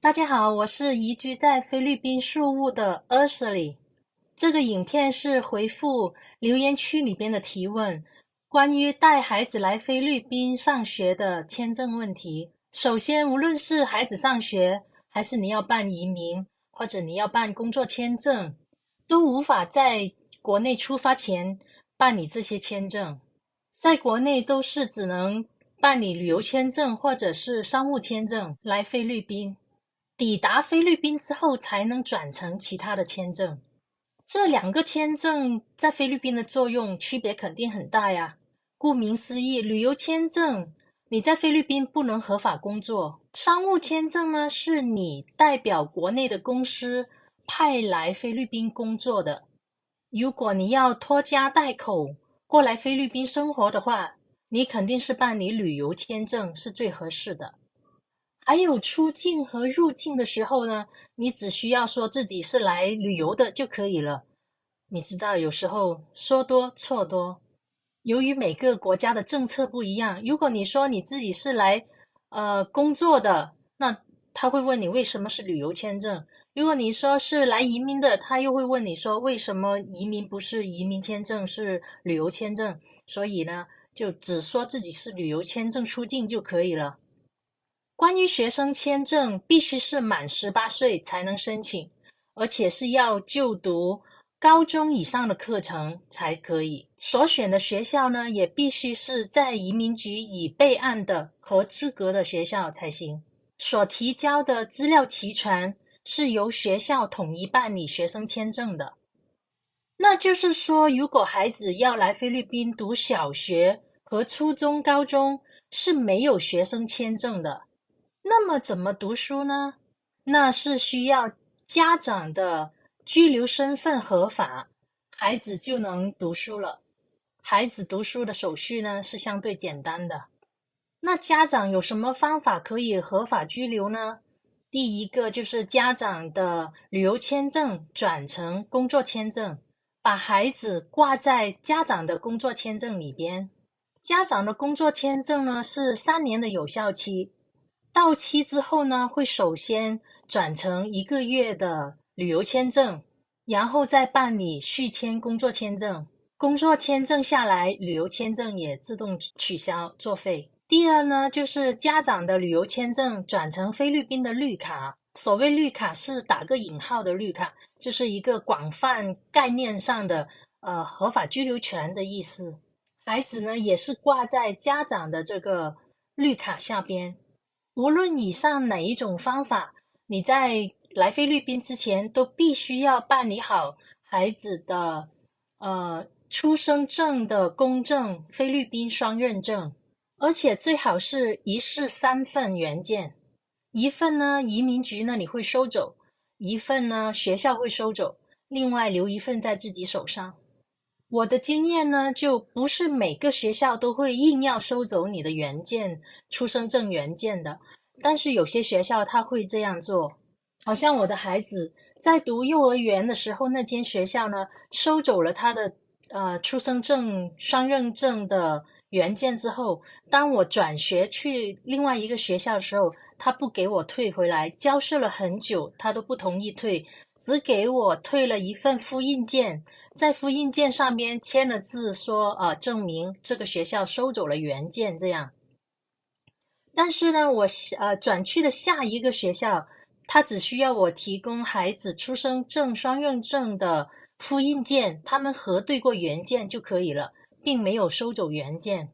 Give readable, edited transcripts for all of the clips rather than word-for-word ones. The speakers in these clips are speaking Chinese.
大家好，我是移居在菲律宾宿务的 Ursula。这个影片是回复留言区里边的提问，关于带孩子来菲律宾上学的签证问题。首先，无论是孩子上学，还是你要办移民，或者你要办工作签证，都无法在国内出发前办理这些签证。在国内都是只能办理旅游签证或者是商务签证来菲律宾。抵达菲律宾之后才能转成其他的签证。这两个签证在菲律宾的作用区别肯定很大呀。顾名思义，旅游签证你在菲律宾不能合法工作，商务签证呢是你代表国内的公司派来菲律宾工作的。如果你要拖家带口过来菲律宾生活的话，你肯定是办理旅游签证是最合适的。还有出境和入境的时候呢，你只需要说自己是来旅游的就可以了。你知道，有时候说多错多。由于每个国家的政策不一样，如果你说你自己是来工作的，那他会问你为什么是旅游签证；如果你说是来移民的，他又会问你说为什么移民不是移民签证，是旅游签证。所以呢，就只说自己是旅游签证出境就可以了。关于学生签证，必须是满18岁才能申请，而且是要就读高中以上的课程才可以。所选的学校呢，也必须是在移民局已备案的合资格的学校才行。所提交的资料齐全，是由学校统一办理学生签证的。那就是说，如果孩子要来菲律宾读小学和初中、高中，是没有学生签证的。那么怎么读书呢？那是需要家长的居留身份合法，孩子就能读书了。孩子读书的手续呢是相对简单的。那家长有什么方法可以合法居留呢？第一个就是家长的旅游签证转成工作签证，把孩子挂在家长的工作签证里边。家长的工作签证呢是3年的有效期，到期之后呢，会首先转成1个月的旅游签证，然后再办理续签工作签证。工作签证下来，旅游签证也自动取消作废。第二呢，就是家长的旅游签证转成菲律宾的绿卡。所谓绿卡是打个引号的绿卡，就是一个广泛概念上的合法居留权的意思。孩子呢也是挂在家长的这个绿卡下边。无论以上哪一种方法，你在来菲律宾之前都必须要办理好孩子的出生证的公证菲律宾双认证，而且最好是一式3份原件，一份呢移民局那里会收走，一份呢学校会收走，另外留一份在自己手上。我的经验呢，就不是每个学校都会硬要收走你的原件、出生证原件的，但是有些学校他会这样做。好像我的孩子在读幼儿园的时候，那间学校呢收走了他的出生证双认证的原件之后，当我转学去另外一个学校的时候，他不给我退回来，交涉了很久，他都不同意退，只给我退了一份复印件。在复印件上边签了字说，证明这个学校收走了原件，这样。但是呢，我转去的下一个学校，他只需要我提供孩子出生证双认证的复印件，他们核对过原件就可以了，并没有收走原件。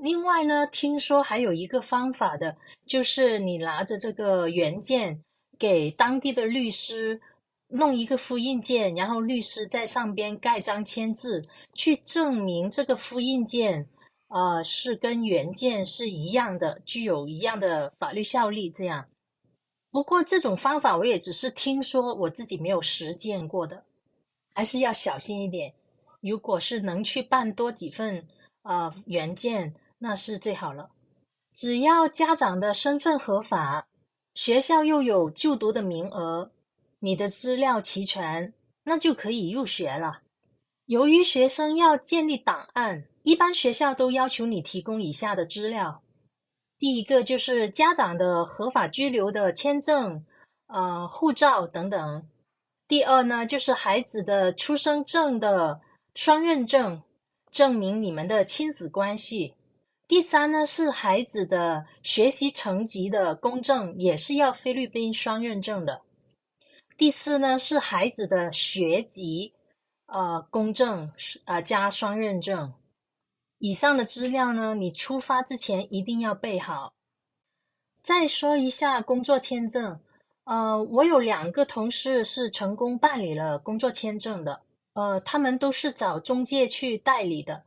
另外呢，听说还有一个方法的，就是你拿着这个原件给当地的律师弄一个复印件，然后律师在上边盖章签字，去证明这个复印件是跟原件是一样的，具有一样的法律效力。这样，不过这种方法我也只是听说，我自己没有实践过的，还是要小心一点。如果是能去办多几份原件，那是最好了。只要家长的身份合法，学校又有就读的名额，你的资料齐全，那就可以入学了。由于学生要建立档案，一般学校都要求你提供以下的资料：第一个就是家长的合法居留的签证、护照等等。第二呢，就是孩子的出生证的双认证，证明你们的亲子关系。第三呢，是孩子的学习成绩的公证，也是要菲律宾双认证的。第四呢，是孩子的学籍，公证，加双认证。以上的资料呢，你出发之前一定要备好。再说一下工作签证，我有2个同事是成功办理了工作签证的，他们都是找中介去代理的，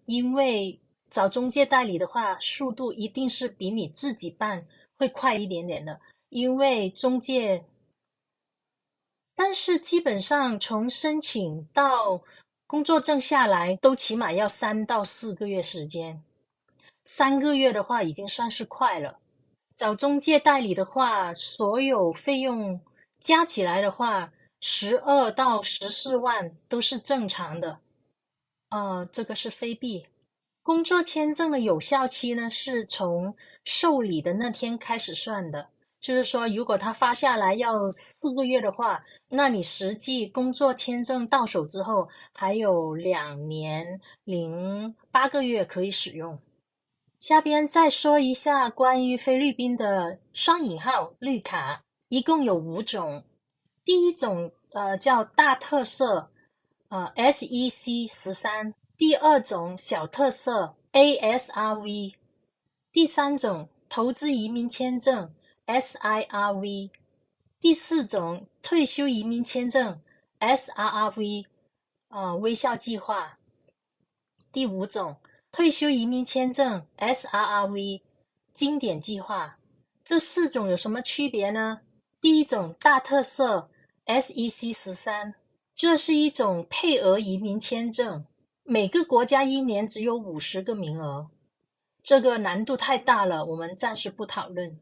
因为找中介代理的话，速度一定是比你自己办会快一点点的，因为中介，但是基本上从申请到工作证下来，都起码要3到4个月时间，3个月的话已经算是快了。找中介代理的话，所有费用加起来的话，12到14万都是正常的。这个是非币。工作签证的有效期呢，是从受理的那天开始算的。就是说，如果他发下来要4个月的话，那你实际工作签证到手之后，还有2年08个月可以使用。下边再说一下关于菲律宾的双引号绿卡，一共有5种。第一种叫大特色SEC13，第二种小特色 ASRV，第三种投资移民签证 SIRV，第四种退休移民签证 SRRV，微笑计划。第5种退休移民签证 SRRV 经典计划。这4种有什么区别呢？第一种大特色 SEC13，这是一种配额移民签证，每个国家1年只有50个名额，这个难度太大了，我们暂时不讨论。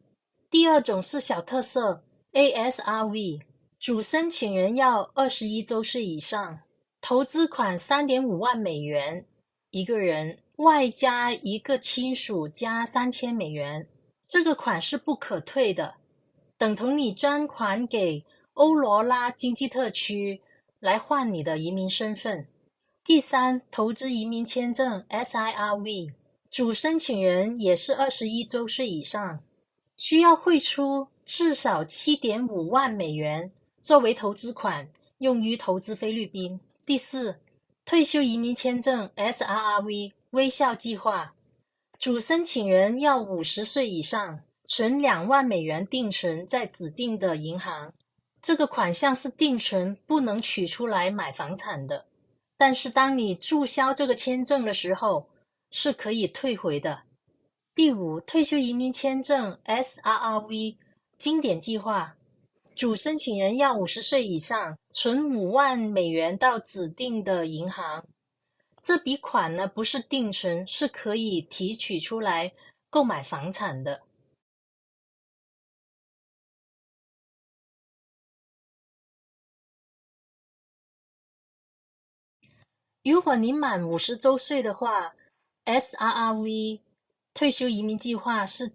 第二种是小特色 ASRV， 主申请人要21周岁以上，投资款3.5万美元一个人，外加一个亲属加3000美元，这个款是不可退的，等同你专款给欧罗拉经济特区来换你的移民身份。第三，投资移民签证 SIRV， 主申请人也是21周岁以上，需要汇出至少7.5万美元作为投资款，用于投资菲律宾。第四，退休移民签证 SRRV 微笑计划，主申请人要50岁以上，存2万美元定存在指定的银行。这个款项是定存，不能取出来买房产的。但是当你注销这个签证的时候，是可以退回的。第5，退休移民签证 SRRV 经典计划，主申请人要50岁以上，存5万美元到指定的银行。这笔款呢，不是定存，是可以提取出来购买房产的。如果你满50周岁的话， SRRV 退休移民计划是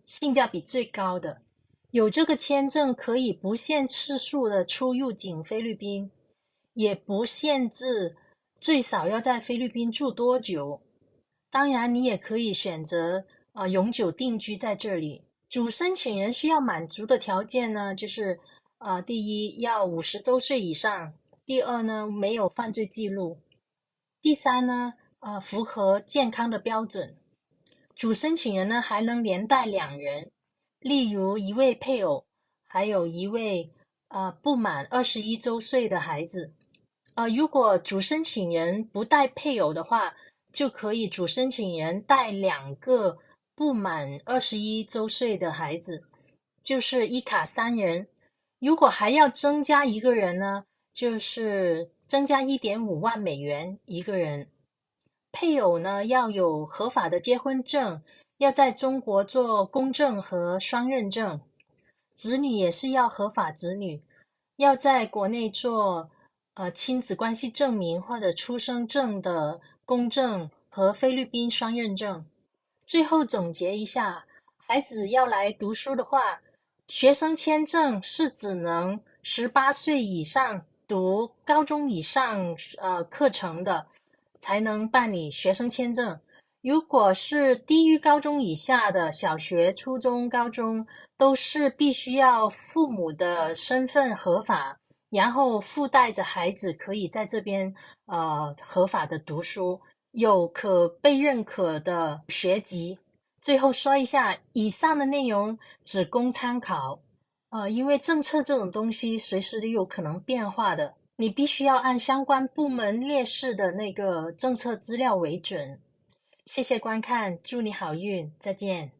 性价比最高的。有这个签证可以不限次数的出入境菲律宾，也不限制最少要在菲律宾住多久。当然你也可以选择永久定居在这里。主申请人需要满足的条件呢，就是第一要50周岁以上，第二呢没有犯罪记录，第三呢符合健康的标准。主申请人呢还能连带2人，例如1位配偶，还有1位不满21周岁的孩子。如果主申请人不带配偶的话，就可以主申请人带2个不满21周岁的孩子，就是一卡3人。如果还要增加1个人呢，就是增加1.5万美元一个人。配偶呢要有合法的结婚证，要在中国做公证和双认证。子女也是要合法子女，要在国内做亲子关系证明或者出生证的公证和菲律宾双认证。最后总结一下，孩子要来读书的话，学生签证是只能18岁以上读高中以上课程的才能办理学生签证。如果是低于高中以下的小学、初中、高中，都是必须要父母的身份合法，然后附带着孩子可以在这边合法的读书，有可被认可的学籍。最后说一下，以上的内容只供参考，因为政策这种东西随时都有可能变化的，你必须要按相关部门列示的那个政策资料为准。谢谢观看，祝你好运，再见。